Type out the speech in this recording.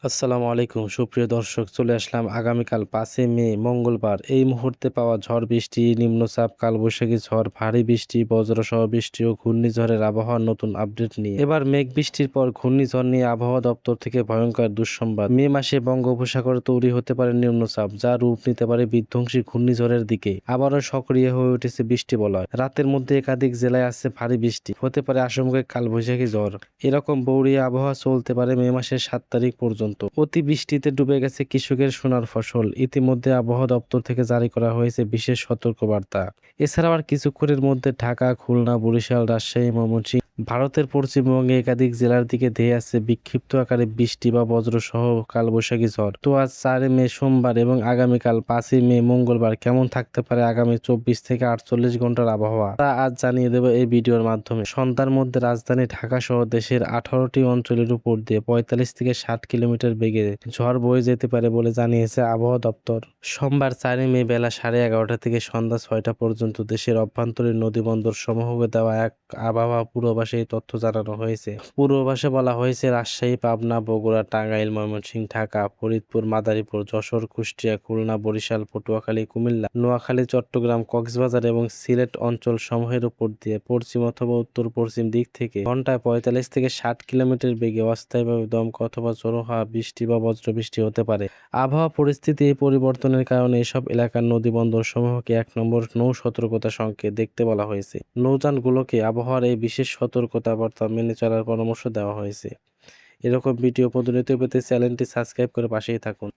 আসসালামু আলাইকুম সুপ্রিয় দর্শক, চলে আসলাম আগামীকাল 5ই মে মঙ্গলবার। এই মুহূর্তে পাওয়া ঝড় বৃষ্টি, নিম্নচাপ, কালবৈশাখী ঝড়, ভারী বৃষ্টি, বজ্রসহ বৃষ্টি ও ঘূর্ণিঝড়ের আবহাওয়ার নতুন আপডেট নিয়ে এবার মেঘ বৃষ্টির পর ঘূর্ণিঝড় নিয়ে আবহাওয়া দপ্তর থেকে ভয়ঙ্কর দুঃসংবাদ। মে মাসে বঙ্গোপসাগরে তৈরি হতে পারে নিম্নচাপ, যা রূপ নিতে পারে বিধ্বংসী ঘূর্ণিঝড়ের দিকে। আবারও সক্রিয় হয়ে উঠেছে বৃষ্টি বলয়। রাতের মধ্যে একাধিক জেলায় আসছে ভারী বৃষ্টি, হতে পারে আশঙ্কায় কালবৈশাখী ঝড়। এরকম বৌরিয়া আবহাওয়া চলতে পারে মে মাসের 7 তারিখ পর্যন্ত। অতিবৃষ্টিতে ডুবে গেছে কৃষকের সোনার ফসল। ইতিমধ্যে আবহাওয়া দপ্তর থেকে জারি করা হয়েছে বিশেষ সতর্কবার্তা। এছাড়াও আর কিছুক্ষণের মধ্যে ঢাকা, খুলনা, বরিশাল, রাজশাহী, ময়মনসিংহ, ভারতের পশ্চিমবঙ্গে একাধিক জেলার দিকে ধেয়ে আসছে বিক্ষিপ্ত আকারে বৃষ্টি বা বজ্রসহ কালবৈশাখী ঝড়। তো আজ 4 মে সোমবার এবং আগামীকাল 5ই মে মঙ্গলবার কেমন থাকতে পারে আগামী 24 থেকে 48 ঘন্টার আবহাওয়া, তা আজ জানিয়ে দেব এই ভিডিওর মাধ্যমে। সন্ধ্যার মধ্যে রাজধানী ঢাকা সহ দেশের 18টি অঞ্চলের উপর দিয়ে 45 থেকে 60 কিলোমিটার বেগে ঝড় বয়ে যেতে পারে বলে জানিয়েছে আবহাওয়া দপ্তর। সোমবার 4 মে বেলা 11:30 থেকে সন্ধ্যা 6টা পর্যন্ত দেশের অভ্যন্তরীণ নদীবন্দর সমূহকে দেওয়া এক আবহাওয়া পূর্বাভাসে এই তথ্য জানানো হয়েছে। পূর্বাভাসে বলা হয়েছে, রাজশাহী, পাবনা, বগুড়া, টাঙ্গাইল, ময়মনসিংহ, ঢাকা, ফরিদপুর, মাদারীপুর, যশোর, কুষ্টিয়া, খুলনা, বরিশাল, পটুয়াখালী, কুমিল্লা, নোয়াখালী, চট্টগ্রাম, কক্সবাজার এবং সিলেট অঞ্চল সমূহের উপর দিয়ে পশ্চিম অথবা উত্তর পশ্চিম দিক থেকে ঘন্টায় 45 থেকে 60 কিলোমিটার বেগে অস্থায়ীভাবে দমকা অথবা ঝোড়ো হাওয়া, বৃষ্টি বা বজ্রবৃষ্টি হতে পারে। আবহাওয়া পরিস্থিতি এই পরিবর্তনের কারণে এসব এলাকার নদীবন্দর সমূহকে 1 নম্বর নৌ সতর্কতা সংকেত দেখতে বলা হয়েছে। নৌযানগুলোকে আবহাওয়ার এই বিশেষ সতর্কতা বার্তা মেনে চলার পরামর্শ দেওয়া হয়েছে। এরকম ভিডিও প্রতিনিয়ত পেতে চ্যানেলটি সাবস্ক্রাইব করে পাশেই থাকুন।